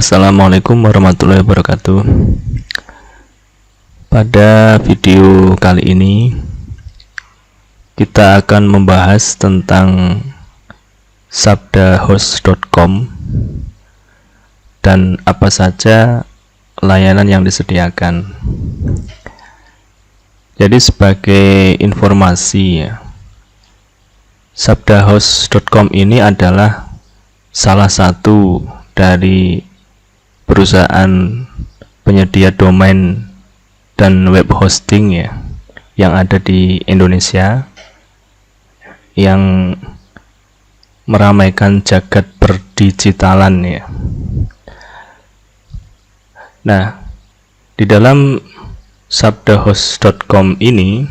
Assalamualaikum warahmatullahi wabarakatuh. Pada video kali ini kita akan membahas tentang sabdahost.com dan apa saja layanan yang disediakan. Jadi sebagai informasi ya, sabdahost.com ini adalah salah satu dari perusahaan penyedia domain dan web hosting ya yang ada di Indonesia yang meramaikan jagat perdigitalan ya. Nah, di dalam sabdahost.com ini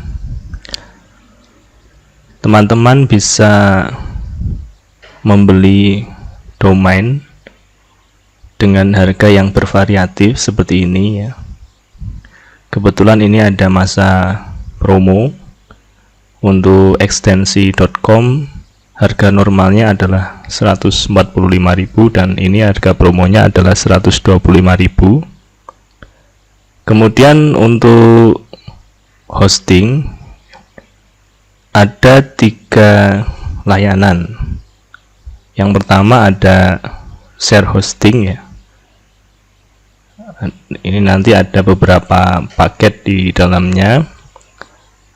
teman-teman bisa membeli domain dengan harga yang bervariatif seperti ini ya. Kebetulan ini ada masa promo untuk ekstensi.com. Harga normalnya adalah 145.000 dan ini harga promonya adalah 125.000. Kemudian untuk hosting ada 3 layanan. Yang pertama ada share hosting ya. Ini nanti ada beberapa paket di dalamnya.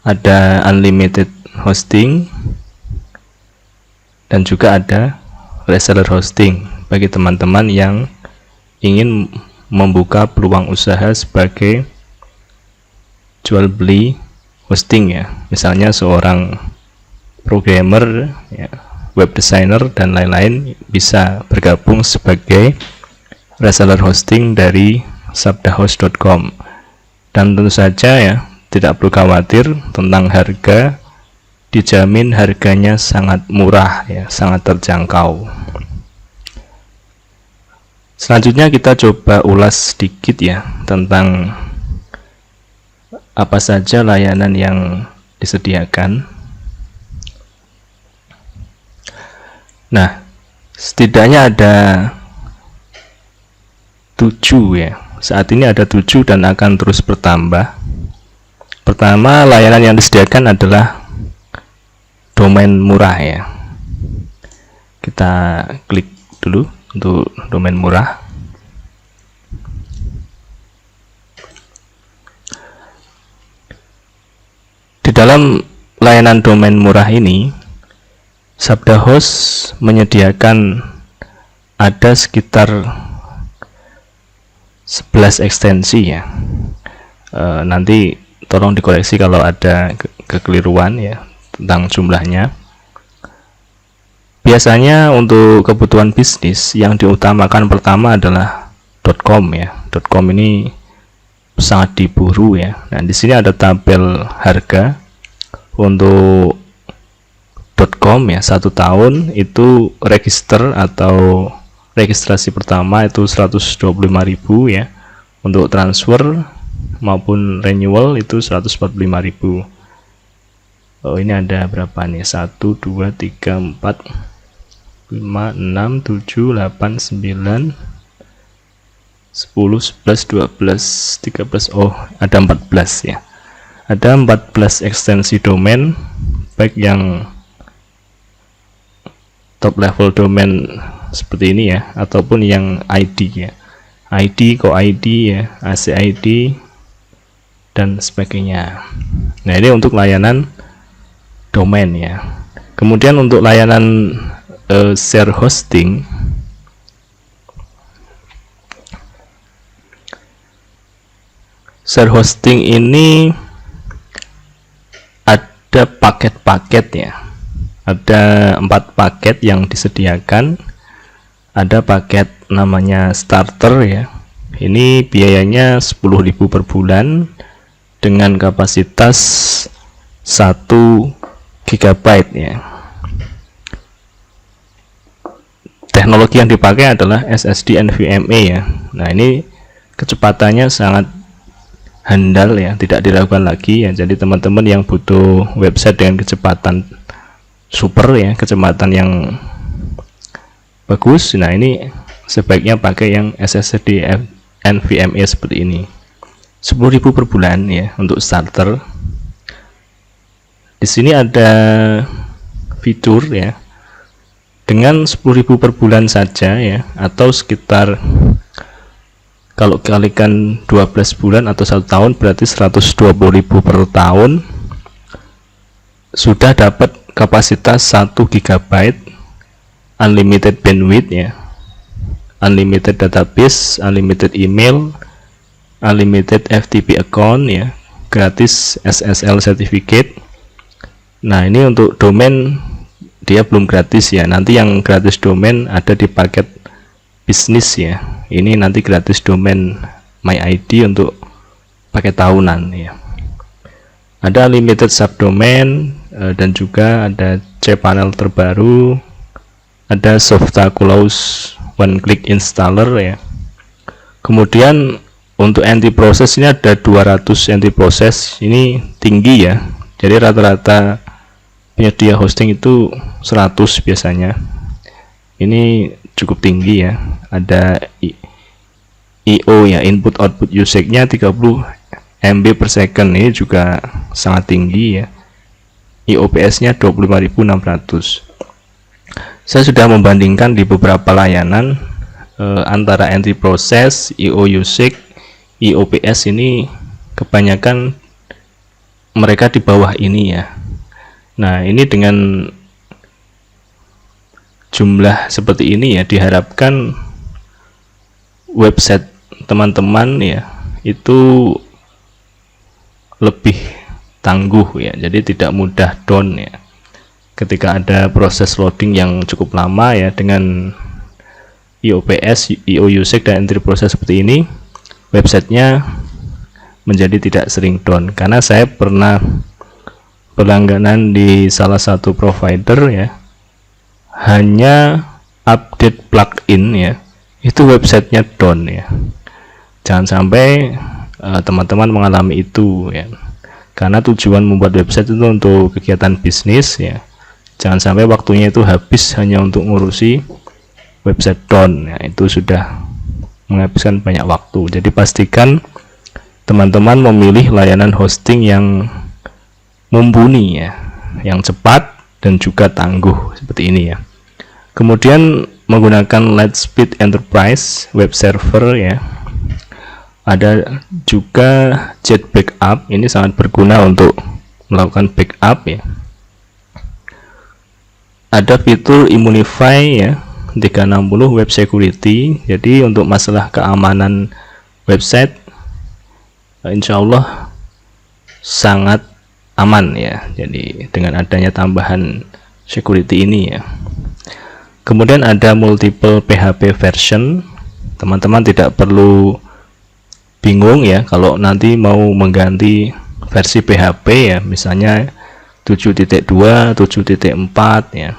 Ada unlimited hosting dan juga ada reseller hosting bagi teman-teman yang ingin membuka peluang usaha sebagai jual beli hosting ya. Misalnya seorang programmer ya, web designer dan lain-lain bisa bergabung sebagai reseller hosting dari sabdahost.com. Dan tentu saja ya, tidak perlu khawatir tentang harga, dijamin harganya sangat murah ya, sangat terjangkau. Selanjutnya kita coba ulas sedikit ya tentang apa saja layanan yang disediakan. Nah, setidaknya ada 7 ya. Saat ini ada 7 dan akan terus bertambah. Pertama, layanan yang disediakan adalah domain murah ya. Kita klik dulu untuk domain murah. Di dalam layanan domain murah ini, Sabdahost menyediakan ada sekitar 11 ekstensi ya. Nanti tolong dikoreksi kalau ada kekeliruan ya tentang jumlahnya. Biasanya untuk kebutuhan bisnis yang diutamakan pertama adalah .com ya. .com ini sangat diburu ya. Nah, di sini ada tabel harga untuk .com ya, 1 tahun itu register atau registrasi pertama itu 125.000 ya. Untuk transfer maupun renewal itu 145.000. Oh, ini ada berapa nih? 1 2 3 4 5 6 7 8 9 10 11 12 13. Oh, ada 14 ya. Ada 14 ekstensi domain baik yang top level domain seperti ini ya, ataupun yang ID ya, ID, co-ID ya, AC-ID dan sebagainya. Nah, ini untuk layanan domain ya. Kemudian untuk layanan share hosting, share hosting ini ada paket-paket ya. Ada 4 paket yang disediakan. Ada paket namanya starter ya. Ini biayanya 10.000 per bulan dengan kapasitas 1 GB ya. Teknologi yang dipakai adalah SSD NVMe ya. Nah, ini kecepatannya sangat handal ya, tidak diragukan lagi ya. Jadi teman-teman yang butuh website dengan kecepatan super ya, kecepatan yang bagus, nah ini sebaiknya pakai yang SSD NVMe seperti ini. 10.000 per bulan ya untuk starter. Di sini ada fitur ya, dengan 10.000 per bulan saja ya, atau sekitar kalau kalikan 12 bulan atau 1 tahun berarti 120.000 per tahun, sudah dapat kapasitas 1 GB, unlimited bandwidth ya, unlimited database, unlimited email, unlimited FTP account ya, gratis SSL certificate. Nah, ini untuk domain dia belum gratis ya, nanti yang gratis domain ada di paket bisnis ya. Ini nanti gratis domain MyID untuk paket tahunan ya. Ada unlimited subdomain dan juga ada cPanel terbaru, ada Softaculous one click installer ya. Kemudian untuk anti proses ini ada 200 anti proses, ini tinggi ya, jadi rata-rata penyedia hosting itu 100 biasanya, ini cukup tinggi ya. Ada IO ya, input output usage nya 30 MB per second, ini juga sangat tinggi ya. IOPS nya 25.600. Saya sudah membandingkan di beberapa layanan antara anti proses, IO usage, IOPS, ini kebanyakan mereka di bawah ini ya. Nah, ini dengan jumlah seperti ini ya, diharapkan website teman-teman ya itu lebih tangguh ya, jadi tidak mudah down ya ketika ada proses loading yang cukup lama ya. Dengan IOPS, IO usage dan entry proses seperti ini, websitenya menjadi tidak sering down. Karena saya pernah berlangganan di salah satu provider ya, hanya update plugin ya, itu websitenya down ya. Jangan sampai teman-teman mengalami itu ya, karena tujuan membuat website itu untuk kegiatan bisnis ya. Jangan sampai waktunya itu habis hanya untuk ngurusi website down ya, itu sudah menghabiskan banyak waktu. Jadi pastikan teman-teman memilih layanan hosting yang mumpuni ya, yang cepat dan juga tangguh seperti ini ya. Kemudian menggunakan Lightspeed Enterprise web server ya. Ada juga Jet Backup, ini sangat berguna untuk melakukan backup ya. Ada fitur Immunify ya, 360 web security, jadi untuk masalah keamanan website insya Allah sangat aman ya, jadi dengan adanya tambahan security ini ya. Kemudian ada multiple PHP version, teman-teman tidak perlu bingung ya kalau nanti mau mengganti versi PHP ya, misalnya 7.2, 7.4 ya,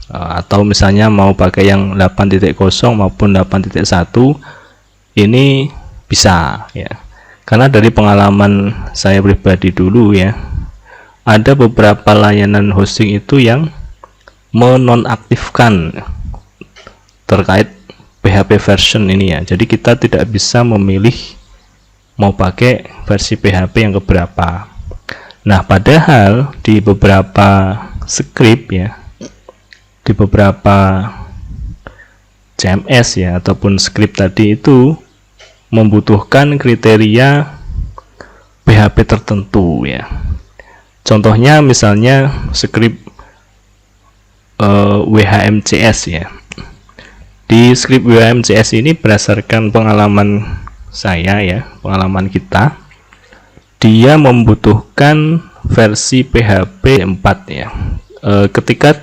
atau misalnya mau pakai yang 8.0 maupun 8.1, ini bisa ya. Karena dari pengalaman saya pribadi dulu ya, ada beberapa layanan hosting itu yang menonaktifkan terkait PHP version ini ya. Jadi kita tidak bisa memilih mau pakai versi PHP yang keberapa. Nah, padahal di beberapa script ya, di beberapa CMS ya ataupun script tadi itu membutuhkan kriteria PHP tertentu ya. Contohnya misalnya script WHMCS ya. Di script WHMCS ini berdasarkan pengalaman saya ya, pengalaman kita, dia membutuhkan versi PHP 4 ya. Ketika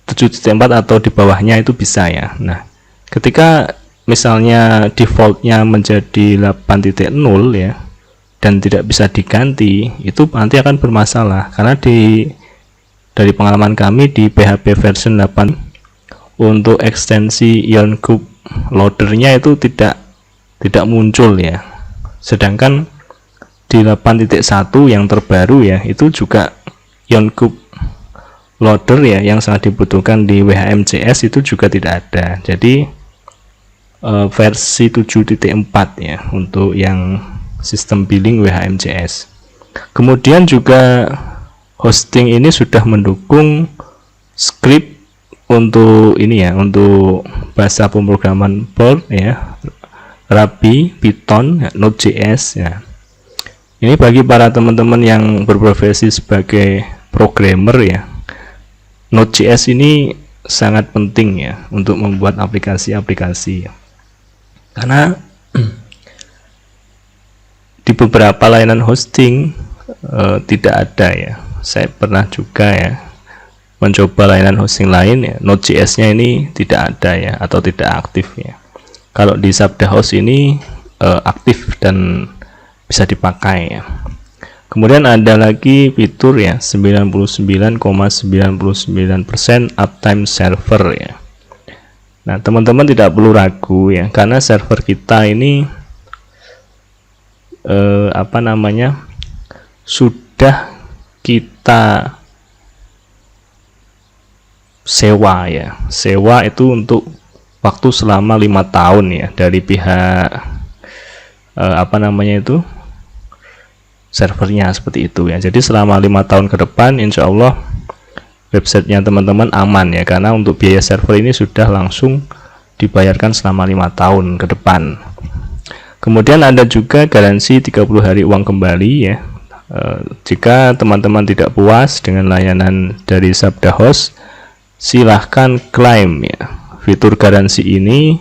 7.4 atau di bawahnya itu bisa ya. Nah, ketika misalnya defaultnya menjadi 8.0 ya dan tidak bisa diganti, itu nanti akan bermasalah. Karena dari pengalaman kami di PHP version 8 untuk ekstensi IonCube loadernya itu tidak muncul ya. Sedangkan di 8.1 yang terbaru ya, itu juga IonCube loader ya yang sangat dibutuhkan di WHMJS itu juga tidak ada. Jadi versi 7.4 ya untuk yang sistem billing WHMJS. Kemudian juga hosting ini sudah mendukung script untuk ini ya, untuk bahasa pemrograman Perl ya, Ruby, Python, Node.js ya. Ini bagi para teman-teman yang berprofesi sebagai programmer ya, Node.js ini sangat penting ya untuk membuat aplikasi-aplikasi ya. Karena di beberapa layanan hosting tidak ada ya. Saya pernah juga ya mencoba layanan hosting lain ya, Node.js-nya ini tidak ada ya, atau tidak aktif ya. Kalau di Sabdahost ini aktif dan bisa dipakai ya. Kemudian ada lagi fitur ya 99,99% uptime server ya. Nah, teman-teman tidak perlu ragu ya, karena server kita ini sudah kita sewa ya. Sewa itu untuk waktu selama 5 tahun ya dari pihak servernya, seperti itu ya. Jadi selama 5 tahun ke depan insya Allah websitenya teman-teman aman ya, karena untuk biaya server ini sudah langsung dibayarkan selama 5 tahun ke depan. Kemudian ada juga garansi 30 hari uang kembali ya. Jika teman-teman tidak puas dengan layanan dari Sabdahost, silahkan klaim ya. Fitur garansi ini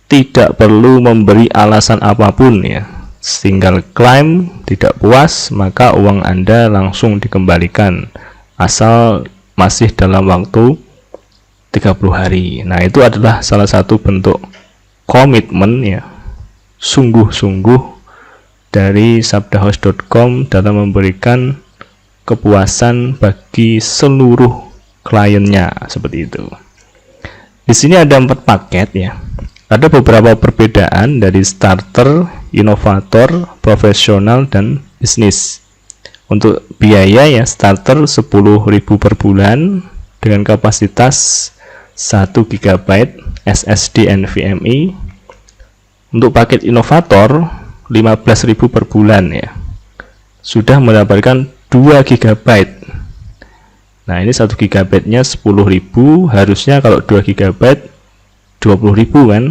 tidak perlu memberi alasan apapun ya. Tinggal klaim, tidak puas maka uang Anda langsung dikembalikan, asal masih dalam waktu 30 hari. Nah, itu adalah salah satu bentuk komitmen ya, sungguh-sungguh dari sabdahost.com dalam memberikan kepuasan bagi seluruh kliennya, seperti itu. Di sini ada 4 paket ya. Ada beberapa perbedaan dari starter, inovator, profesional, dan bisnis. Untuk biaya ya, starter 10.000 per bulan dengan kapasitas 1 GB SSD NVMe. Untuk paket inovator 15.000 per bulan ya, sudah mendapatkan 2 GB. Nah, ini 1 GB nya 10.000, harusnya kalau 2 GB 20.000 kan.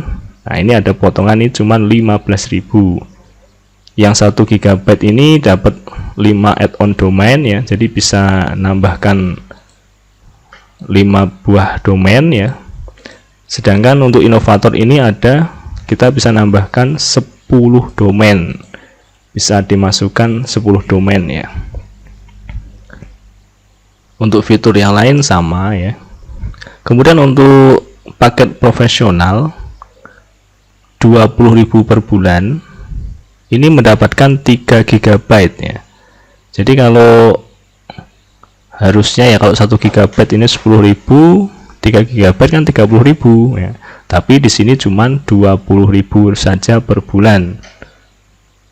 Nah, ini ada potongan, ini cuma 15.000. Yang 1 GB ini dapat 5 add-on domain ya, jadi bisa nambahkan 5 buah domain ya. Sedangkan untuk inovator ini kita bisa nambahkan 10 domain, bisa dimasukkan 10 domain ya. Untuk fitur yang lain sama ya. Kemudian untuk paket profesional 20.000 per bulan, ini mendapatkan 3 GB ya. Jadi kalau harusnya ya, kalau 1 GB ini 10.000, 3 GB kan 30.000 ya. Tapi di sini cuma 20.000 saja per bulan.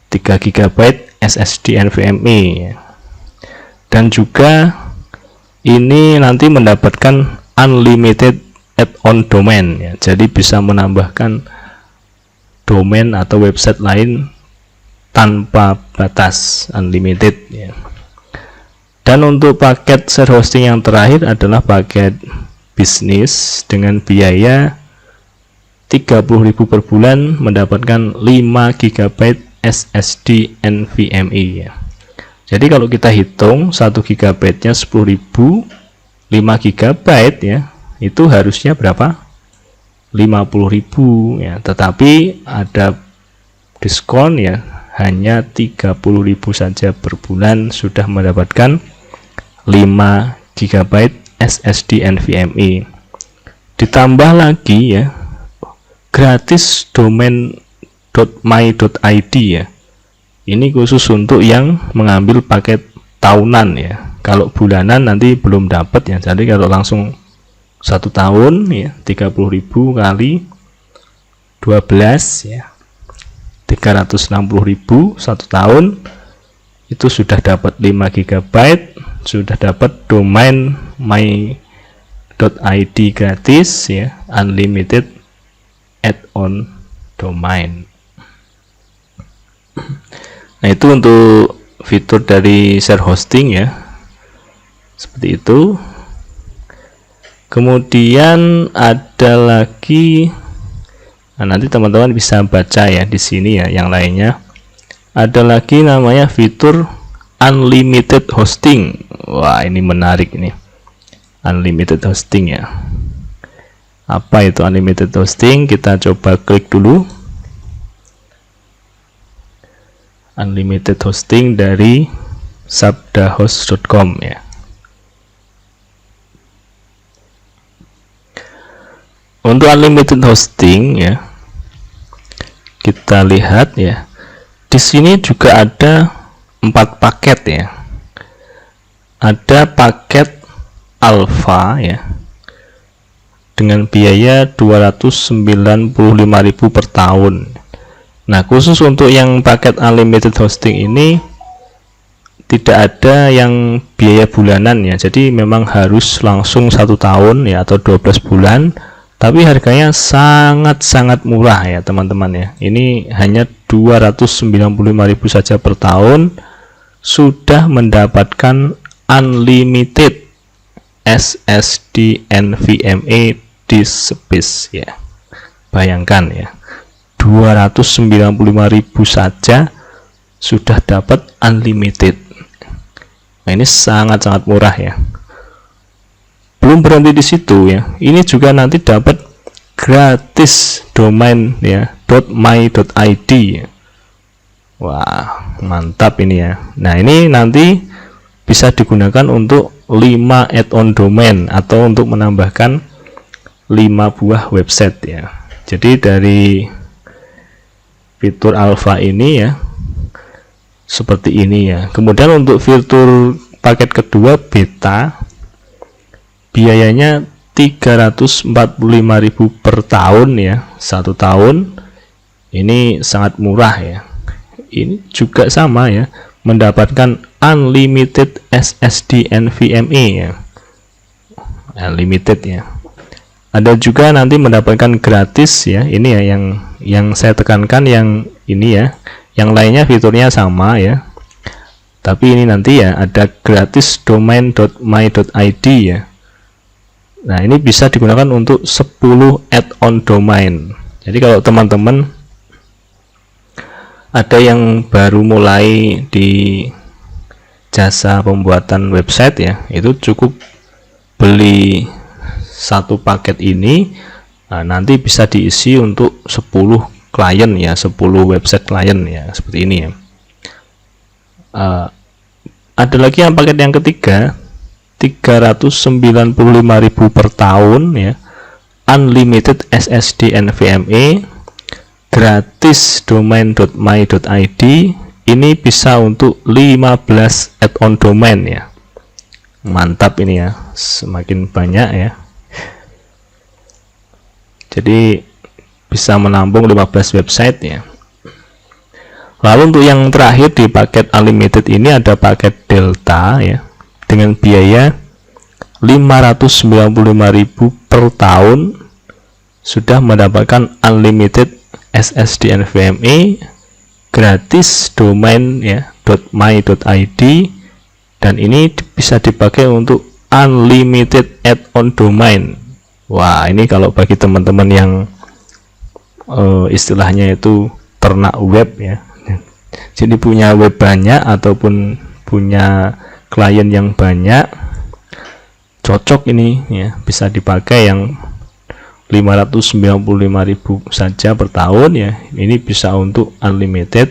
3 GB SSD NVMe ya. Dan juga ini nanti mendapatkan unlimited add-on domain ya. Jadi bisa menambahkan domain atau website lain tanpa batas, unlimited ya. Dan untuk paket share hosting yang terakhir adalah paket bisnis dengan biaya 30.000 per bulan, mendapatkan 5 GB SSD NVMe ya. Jadi kalau kita hitung 1 GB nya 10.000, 5 GB ya, itu harusnya berapa? 50.000 ya. Tetapi ada diskon ya, hanya 30.000 saja per bulan sudah mendapatkan 5 GB SSD NVMe. Ditambah lagi ya, gratis domain .my.id ya. Ini khusus untuk yang mengambil paket tahunan ya. Kalau bulanan nanti belum dapat ya. Jadi kalau langsung 1 tahun ya, 30.000 kali 12 ya, 360.000 1 tahun, itu sudah dapat 5 GB sudah dapat domain my.id gratis ya, unlimited add-on domain. Nah, itu untuk fitur dari share hosting ya, seperti itu. Kemudian ada lagi, nah nanti teman-teman bisa baca ya di sini ya, yang lainnya. Ada lagi namanya fitur unlimited hosting. Wah, ini menarik ini, unlimited hosting ya. Apa itu unlimited hosting? Kita coba klik dulu. Unlimited hosting dari sabdahost.com ya. Untuk unlimited hosting ya, kita lihat ya, di sini juga ada 4 paket ya. Ada paket alpha ya, dengan biaya 295.000 per tahun. Nah, khusus untuk yang paket unlimited hosting ini tidak ada yang biaya bulanan ya, jadi memang harus langsung 1 tahun ya, atau 12 bulan. Tapi harganya sangat-sangat murah ya teman-teman ya. Ini hanya 295.000 saja per tahun, sudah mendapatkan unlimited SSD NVMe disk space ya. Bayangkan ya, 295.000 saja sudah dapat unlimited. Nah, ini sangat-sangat murah ya. Belum berhenti di situ ya, ini juga nanti dapat gratis domain ya, .my.id ya. Wah, mantap ini ya. Nah, ini nanti bisa digunakan untuk 5 add-on domain atau untuk menambahkan 5 buah website ya. Jadi dari fitur alpha ini ya, seperti ini ya. Kemudian untuk fitur paket kedua beta, biayanya 345.000 per tahun ya, 1 tahun. Ini sangat murah ya. Ini juga sama ya, mendapatkan unlimited SSD NVMe ya, unlimited ya. Ada juga nanti mendapatkan gratis ya, ini ya yang saya tekankan, yang ini ya. Yang lainnya fiturnya sama ya, tapi ini nanti ya ada gratis domain.my.id ya. Nah, ini bisa digunakan untuk 10 add-on domain. Jadi kalau teman-teman ada yang baru mulai di jasa pembuatan website ya, itu cukup beli 1 paket ini. Nah, nanti bisa diisi untuk 10 klien ya, 10 website klien ya, seperti ini ya. Ada lagi yang paket yang ketiga, 395.000 per tahun ya, unlimited SSD NVMe, gratis domain.my.id. Ini bisa untuk 15 add-on domain ya. Mantap ini ya, semakin banyak ya. Jadi bisa menampung 15 website ya. Lalu untuk yang terakhir di paket unlimited ini ada paket delta ya, dengan biaya 595.000 per tahun, sudah mendapatkan unlimited SSD NVMe, gratis domain ya, .my.id, dan ini bisa dipakai untuk unlimited add-on domain. Wah, ini kalau bagi teman-teman yang istilahnya itu ternak web ya, jadi punya web banyak ataupun punya klien yang banyak, cocok ini ya, bisa dipakai yang 595.000 saja per tahun ya. Ini bisa untuk unlimited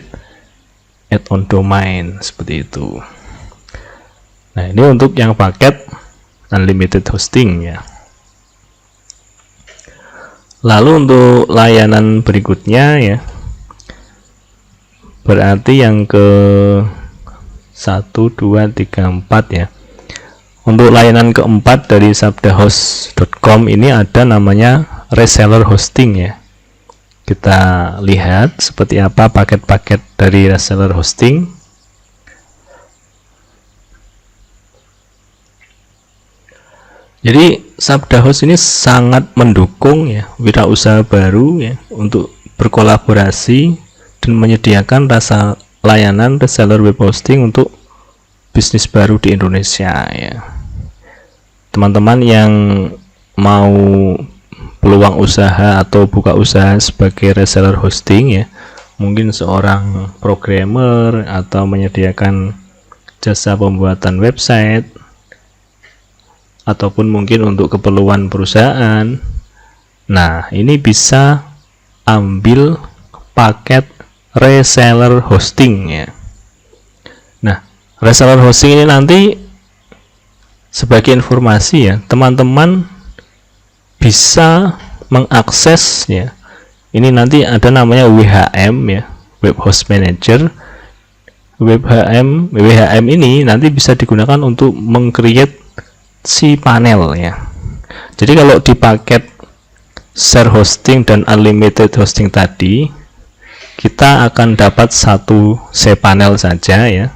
add-on domain seperti itu. Nah, ini untuk yang paket unlimited hosting ya. Lalu untuk layanan berikutnya ya, berarti yang ke 1, 2, 3, 4 ya. Untuk layanan keempat dari sabdahost.com ini ada namanya reseller hosting ya. Kita lihat seperti apa paket-paket dari reseller hosting. Jadi Sabda Host ini sangat mendukung ya wirausaha baru ya untuk berkolaborasi dan menyediakan rasa layanan reseller web hosting untuk bisnis baru di Indonesia ya. Teman-teman yang mau peluang usaha atau buka usaha sebagai reseller hosting ya, mungkin seorang programmer atau menyediakan jasa pembuatan website, ataupun mungkin untuk keperluan perusahaan. Nah, ini bisa ambil paket reseller hosting ya. Nah, reseller hosting ini nanti sebagai informasi ya, teman-teman bisa mengakses ya. Ini nanti ada namanya WHM ya, Web Host Manager. WHM ini nanti bisa digunakan untuk meng-create si panel ya. Jadi kalau di paket share hosting dan unlimited hosting tadi, kita akan dapat satu cPanel saja ya.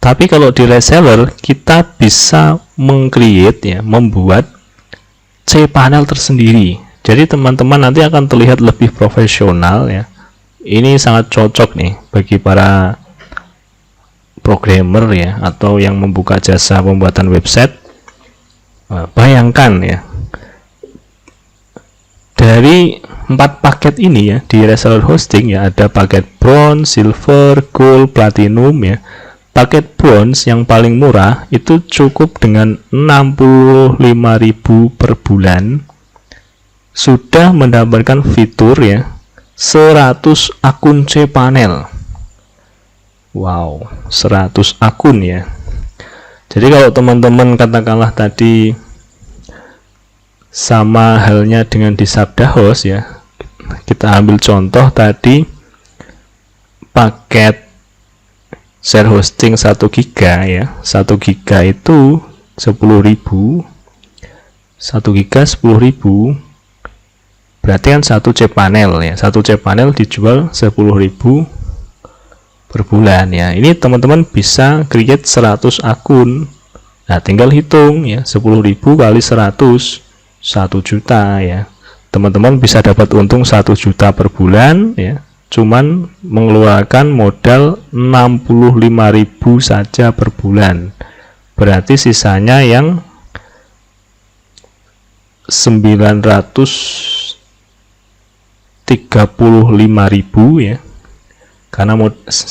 Tapi kalau di reseller kita bisa meng-create ya, membuat cPanel tersendiri. Jadi teman-teman nanti akan terlihat lebih profesional ya. Ini sangat cocok nih bagi para programmer ya, atau yang membuka jasa pembuatan website. Bayangkan ya, dari 4 paket ini ya di reseller hosting ya, ada paket bronze, silver, gold, platinum ya. Paket bronze yang paling murah itu cukup dengan 65.000 per bulan, sudah mendapatkan fitur ya 100 akun cPanel. Wow, 100 akun ya. Jadi kalau teman-teman katakanlah tadi sama halnya dengan di Sabda Host ya, kita ambil contoh tadi paket share hosting 1 GB ya. 1 GB itu 10.000, 1 GB 10.000, berarti kan 1 cPanel ya. 1 cPanel dijual 10.000 per bulan ya. Ini teman-teman bisa create 100 akun. Nah, tinggal hitung ya, 10.000 kali 100, 1 juta ya. Teman-teman bisa dapat untung 1 juta per bulan ya, cuman mengeluarkan modal 65.000 saja per bulan. Berarti sisanya yang 935.000 ya, karena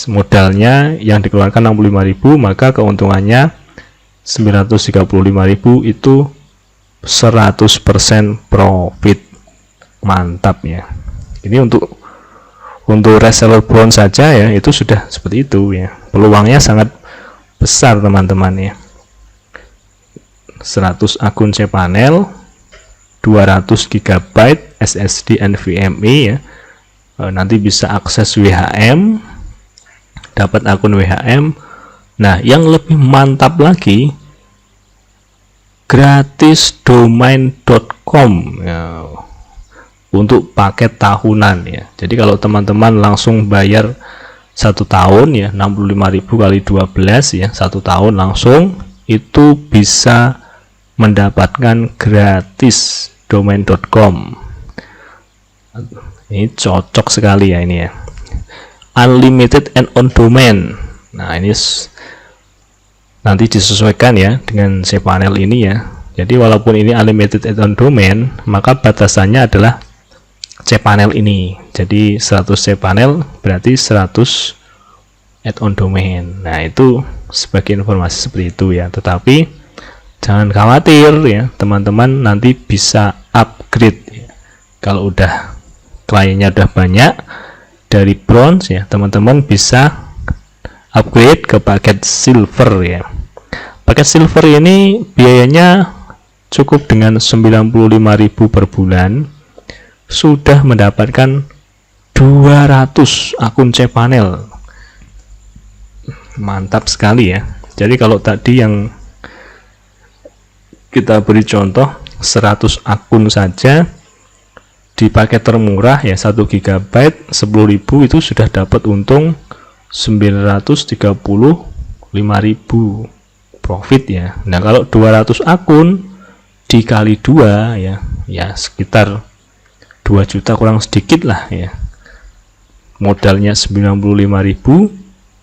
modalnya yang dikeluarkan 65.000, maka keuntungannya 935.000, itu 100% profit. Mantap ya. Ini untuk reseller bronze saja ya, itu sudah seperti itu ya. Peluangnya sangat besar teman-teman ya. 100 akun cPanel, 200 GB SSD NVMe ya. Nanti bisa akses WHM, dapat akun WHM. Nah, yang lebih mantap lagi, gratis domain.com ya, untuk paket tahunan ya. Jadi kalau teman-teman langsung bayar 1 tahun ya, 65.000 kali 12 ya, 1 tahun langsung, itu bisa mendapatkan gratis domain.com. Ini cocok sekali ya ini ya. Unlimited and on domain. Nah, ini nanti disesuaikan ya dengan cPanel ini ya. Jadi walaupun ini unlimited and on domain, maka batasannya adalah cPanel ini. Jadi 100 cPanel berarti 100 add-on domain. Nah, itu sebagai informasi seperti itu ya. Tetapi jangan khawatir ya, teman-teman nanti bisa upgrade ya. Kalau udah kliennya udah banyak, dari bronze ya, teman-teman bisa upgrade ke paket silver ya. Paket silver ini biayanya cukup dengan 95.000 per bulan, sudah mendapatkan 200 akun cPanel. Mantap sekali ya. Jadi kalau tadi yang kita beri contoh 100 akun saja di paket termurah ya, 1 GB 10.000, itu sudah dapat untung 935.000 profit ya. Nah, kalau 200 akun dikali 2 ya sekitar 2 juta kurang sedikit lah ya. Modalnya 95.000,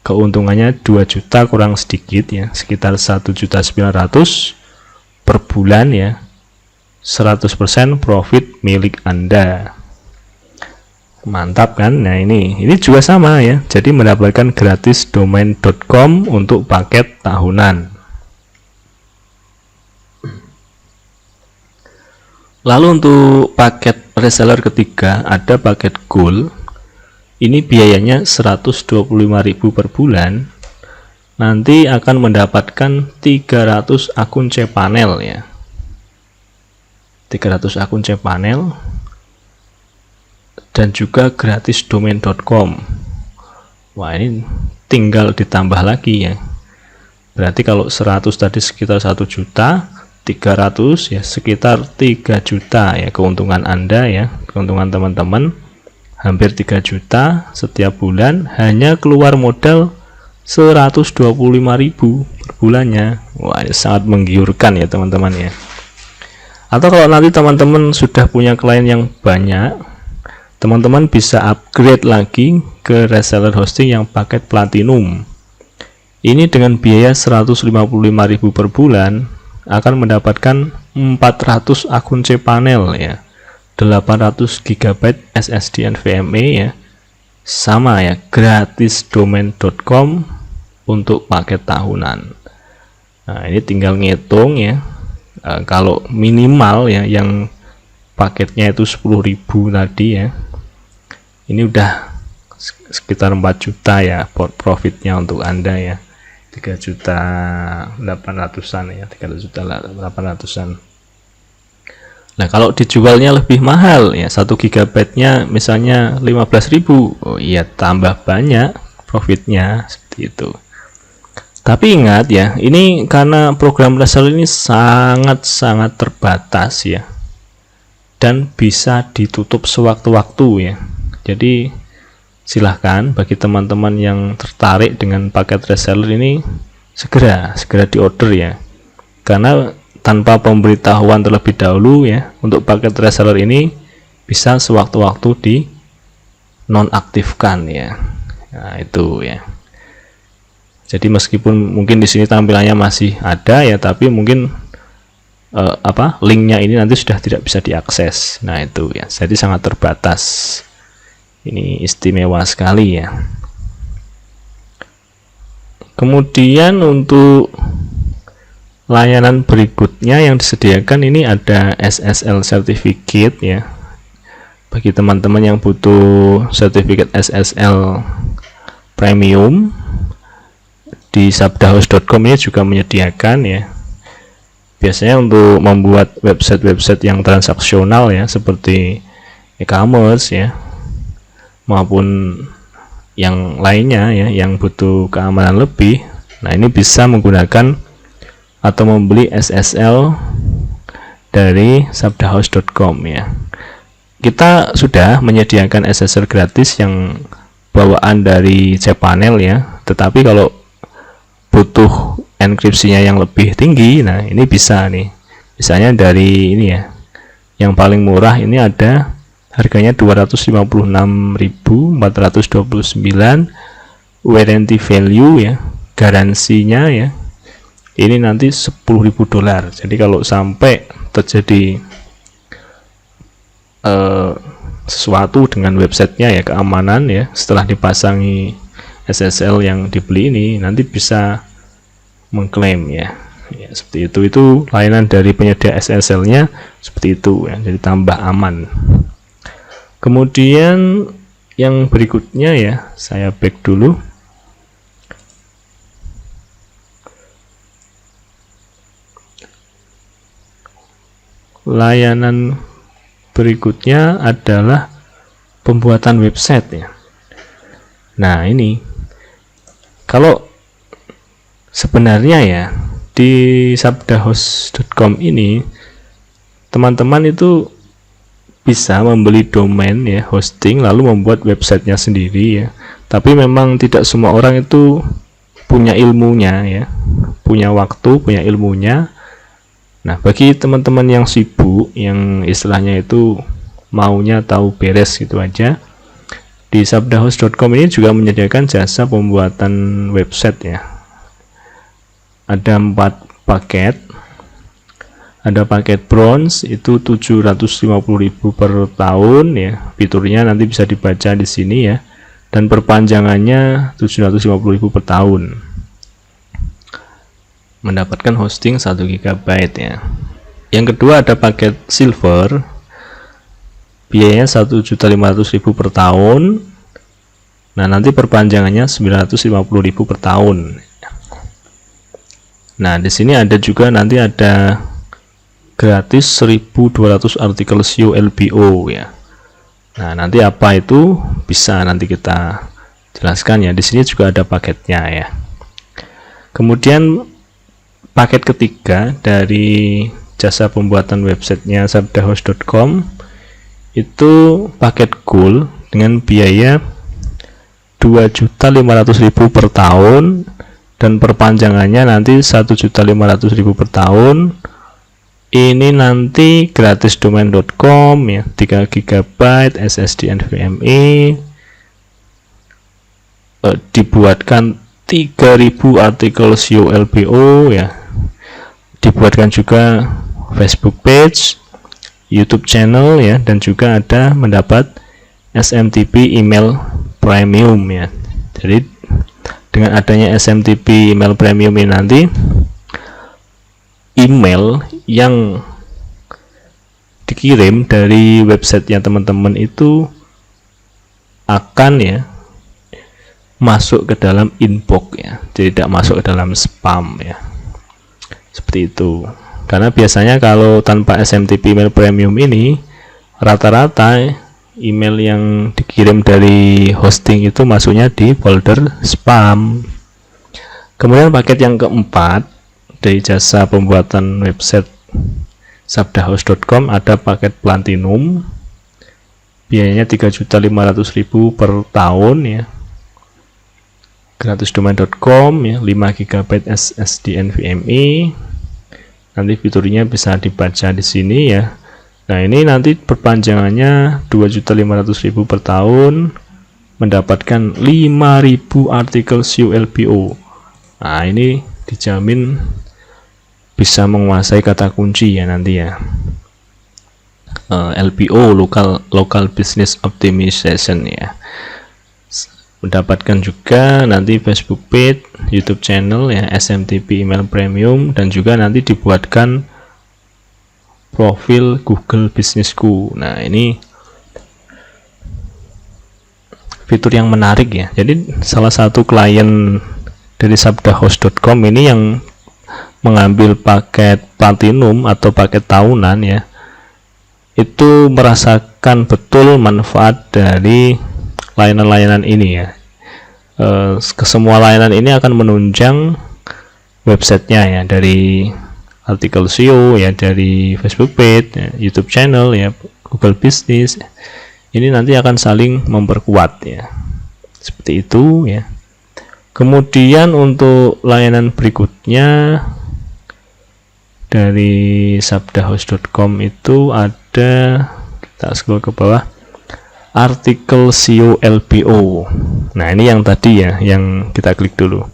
keuntungannya 2 juta kurang sedikit ya, sekitar 1.900.000 per bulan ya. 100% profit milik Anda. Mantap kan? Nah, ini juga sama ya. Jadi mendapatkan gratis domain.com untuk paket tahunan. Lalu untuk paket reseller ketiga ada paket Gold. Ini biayanya 125.000 per bulan. Nanti akan mendapatkan 300 akun cPanel ya. 300 akun cPanel dan juga gratis domain.com. Wah, ini tinggal ditambah lagi ya. Berarti kalau 100 tadi sekitar 1 juta, 300 ya sekitar 3 juta ya keuntungan Anda ya, keuntungan teman-teman hampir 3 juta setiap bulan, hanya keluar modal 125.000 per bulannya. Wah, ini sangat menggiurkan ya teman-teman ya. Atau kalau nanti teman-teman sudah punya klien yang banyak, teman-teman bisa upgrade lagi ke reseller hosting yang paket platinum. Ini dengan biaya 155.000 per bulan akan mendapatkan 400 akun cPanel ya, 800 GB SSD NVMe ya, sama ya, gratis domain.com untuk paket tahunan. Nah, ini tinggal ngitung ya. Kalau minimal ya yang paketnya itu 10.000 tadi ya, ini udah sekitar 4 juta ya profitnya untuk Anda ya, 3.800.000-an ya, 3.800.000-an. Nah, kalau dijualnya lebih mahal ya, 1 GB nya misalnya 15.000, oh iya tambah banyak profitnya seperti itu. Tapi ingat ya, ini karena program reseller ini sangat-sangat terbatas ya, dan bisa ditutup sewaktu-waktu ya. Jadi silahkan bagi teman-teman yang tertarik dengan paket reseller ini segera diorder ya, karena tanpa pemberitahuan terlebih dahulu ya, untuk paket reseller ini bisa sewaktu-waktu di nonaktifkan ya. Nah, itu ya. Jadi meskipun mungkin di sini tampilannya masih ada ya, tapi mungkin linknya ini nanti sudah tidak bisa diakses. Nah, itu ya, jadi sangat terbatas. Ini istimewa sekali ya. Kemudian untuk layanan berikutnya yang disediakan ini ada SSL Certificate ya. Bagi teman-teman yang butuh sertifikat SSL premium, di sabdahost.com ini juga menyediakan ya. Biasanya untuk membuat website-website yang transaksional ya, seperti e-commerce ya, maupun yang lainnya ya, yang butuh keamanan lebih. Nah, ini bisa menggunakan atau membeli SSL dari sabdahost.com ya. Kita sudah menyediakan SSL gratis yang bawaan dari cPanel ya, tetapi kalau butuh enkripsinya yang lebih tinggi, nah ini bisa nih, misalnya dari ini ya, yang paling murah ini ada harganya 256.429, warranty value ya, garansinya ya, ini nanti $10.000. Jadi kalau sampai terjadi sesuatu dengan websitenya ya, keamanan ya, setelah dipasangi SSL yang dibeli ini, nanti bisa mengklaim ya. Ya, seperti itu layanan dari penyedia SSL-nya seperti itu ya, jadi tambah aman. Kemudian yang berikutnya ya, saya back dulu. Layanan berikutnya adalah pembuatan website ya. Nah, ini kalau sebenarnya ya di sabdahost.com ini teman-teman itu bisa membeli domain ya, hosting, lalu membuat websitenya sendiri ya. Tapi memang tidak semua orang itu punya ilmunya ya, punya waktu, punya ilmunya. Nah, bagi teman-teman yang sibuk, yang istilahnya itu maunya tahu beres gitu aja, di sabdahost.com ini juga menyediakan jasa pembuatan website ya. Ada 4 paket. Ada paket bronze itu 750.000 per tahun ya. Fiturnya nanti bisa dibaca di sini ya. Dan perpanjangannya 750.000 per tahun. Mendapatkan hosting 1 GB ya. Yang kedua ada paket silver, biayanya 1.500.000 per tahun. Nah, nanti perpanjangannya 950.000 per tahun. Nah, di sini ada juga nanti ada gratis 1.200 artikel SEO LBO ya. Nah, nanti apa itu bisa nanti kita jelaskan ya. Di sini juga ada paketnya ya. Kemudian paket ketiga dari jasa pembuatan websitenya sabdahost.com itu paket gold dengan biaya 2.500.000 per tahun dan perpanjangannya nanti 1.500.000 per tahun. Ini nanti gratis domain.com ya, 3 GB SSD NVMe, dibuatkan 3.000 artikel SEO LBO ya. Dibuatkan juga Facebook page, YouTube channel ya, dan juga ada mendapat SMTP email premium ya. Jadi dengan adanya SMTP email premium ini nanti email yang dikirim dari websitenya teman-teman itu akan ya masuk ke dalam inbox ya, tidak masuk ke dalam spam ya. Seperti itu. Karena biasanya kalau tanpa SMTP email premium ini rata-rata email yang dikirim dari hosting itu masuknya di folder spam. Kemudian paket yang keempat dari jasa pembuatan website sabdahost.com ada paket platinum, biayanya 3.500.000 per tahun ya. Gratis domain.com ya, 5 GB SSD NVMe. Nanti fiturnya bisa dibaca di sini ya. Nah, ini nanti perpanjangannya 2.500.000 per tahun, mendapatkan 5.000 artikel SEO LBO. Nah, ini dijamin bisa menguasai kata kunci ya nanti ya. LBO, local business optimization ya. Mendapatkan juga nanti Facebook page, YouTube channel ya, SMTP email premium, dan juga nanti dibuatkan profil Google Businessku. Nah, ini fitur yang menarik ya. Jadi salah satu klien dari sabdahost.com ini yang mengambil paket platinum atau paket tahunan ya, itu merasakan betul manfaat dari layanan-layanan ini ya. Kesemua layanan ini akan menunjang websitenya ya, dari artikel SEO ya, dari Facebook page ya, YouTube channel ya, Google Business. Ini nanti akan saling memperkuat ya, seperti itu ya. Kemudian untuk layanan berikutnya dari sabdahost.com itu ada, kita scroll ke bawah, artikel SEO LBO. Nah, ini yang tadi ya, yang kita klik dulu.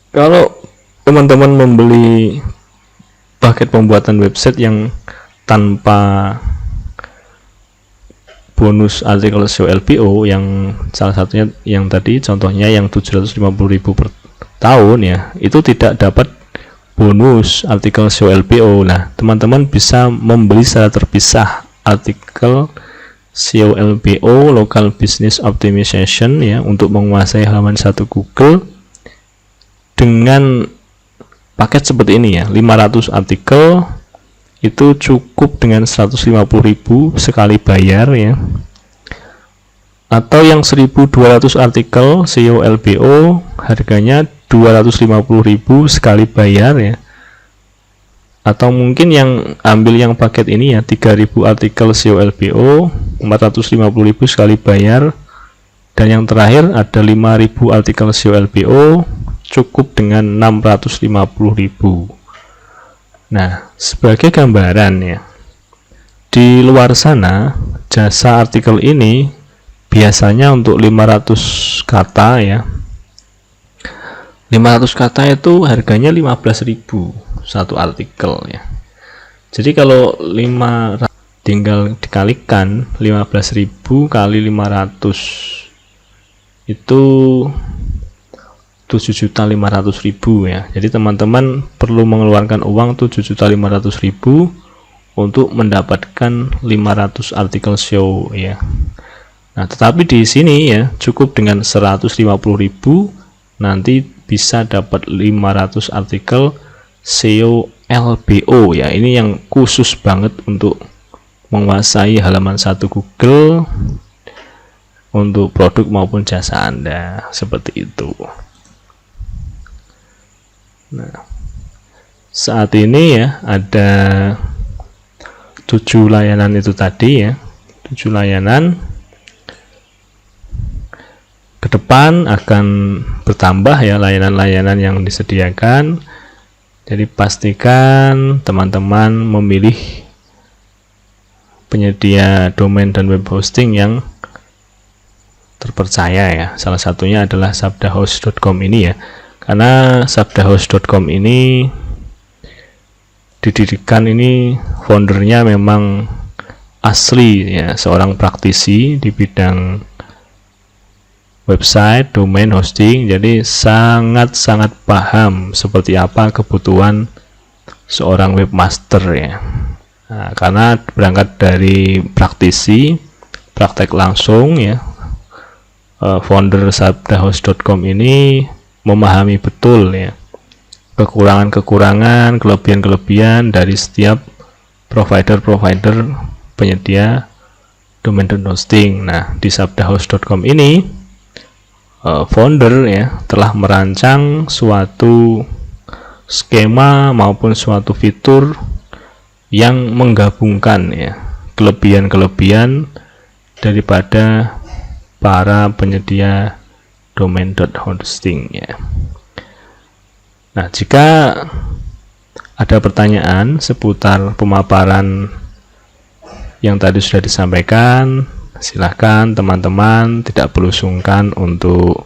Kalau teman-teman membeli paket pembuatan website yang tanpa bonus artikel SEO LBO, yang salah satunya yang tadi contohnya yang 750.000 per tahun ya, itu tidak dapat bonus artikel SEO LBO. Nah, teman-teman bisa membeli secara terpisah artikel SEO LBO, local business optimization ya, untuk menguasai halaman 1 Google dengan paket seperti ini ya. 500 artikel itu cukup dengan 150.000 sekali bayar ya. Atau yang 1.200 artikel SEO LBO harganya 250.000 sekali bayar ya. Atau mungkin yang ambil yang paket ini ya, 3.000 artikel SEO LBO 450.000 sekali bayar, Dan yang terakhir ada 5.000 artikel SEO LBO, cukup dengan 650.000. Nah, sebagai gambaran ya, di luar sana jasa artikel ini biasanya untuk 500 kata ya. 500 kata itu harganya 15.000 satu artikel ya. Jadi kalau 5 tinggal dikalikan 15.000 kali 500 itu 7.500.000 ya. Jadi teman-teman perlu mengeluarkan uang 7.500.000 untuk mendapatkan 500 artikel SEO ya. Nah, tetapi di sini ya cukup dengan 150.000 nanti bisa dapat 500 artikel SEO LBO ya. Ini yang khusus banget untuk menguasai halaman 1 Google untuk produk maupun jasa Anda, seperti itu. Nah, saat ini ya ada 7 layanan itu tadi ya, 7 layanan. Ke depan akan bertambah ya layanan-layanan yang disediakan. Jadi pastikan teman-teman memilih penyedia domain dan web hosting yang terpercaya ya. Salah satunya adalah sabdahost.com ini ya. Karena sabdahost.com ini didirikan ini foundernya memang asli ya, seorang praktisi di bidang website, domain, hosting. Jadi sangat-sangat paham seperti apa kebutuhan seorang webmaster ya. Nah, karena berangkat dari praktisi, praktek langsung ya, founder sabdahost.com ini memahami betul ya kekurangan-kekurangan, kelebihan-kelebihan dari setiap provider-provider penyedia domain dan hosting. Nah, di sabdahost.com ini founder ya telah merancang suatu skema maupun suatu fitur yang menggabungkan ya kelebihan-kelebihan daripada para penyedia domain hosting ya. Nah, jika ada pertanyaan seputar pemaparan yang tadi sudah disampaikan, silahkan teman-teman tidak perlu sungkan untuk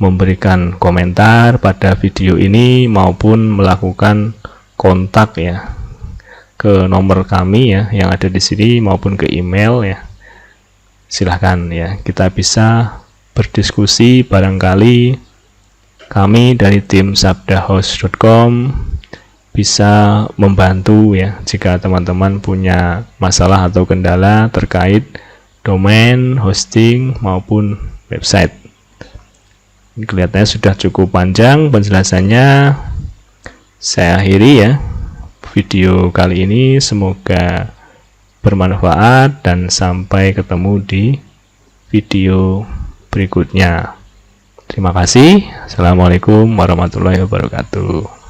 memberikan komentar pada video ini maupun melakukan kontak ya ke nomor kami ya yang ada di sini maupun ke email ya. Silahkan ya, kita bisa berdiskusi, barangkali kami dari tim sabdahost.com bisa membantu ya jika teman-teman punya masalah atau kendala terkait domain, hosting maupun website. Ini kelihatannya sudah cukup panjang penjelasannya. Saya akhiri ya video kali ini, semoga bermanfaat dan sampai ketemu di video berikutnya. Terima kasih. Assalamualaikum warahmatullahi wabarakatuh.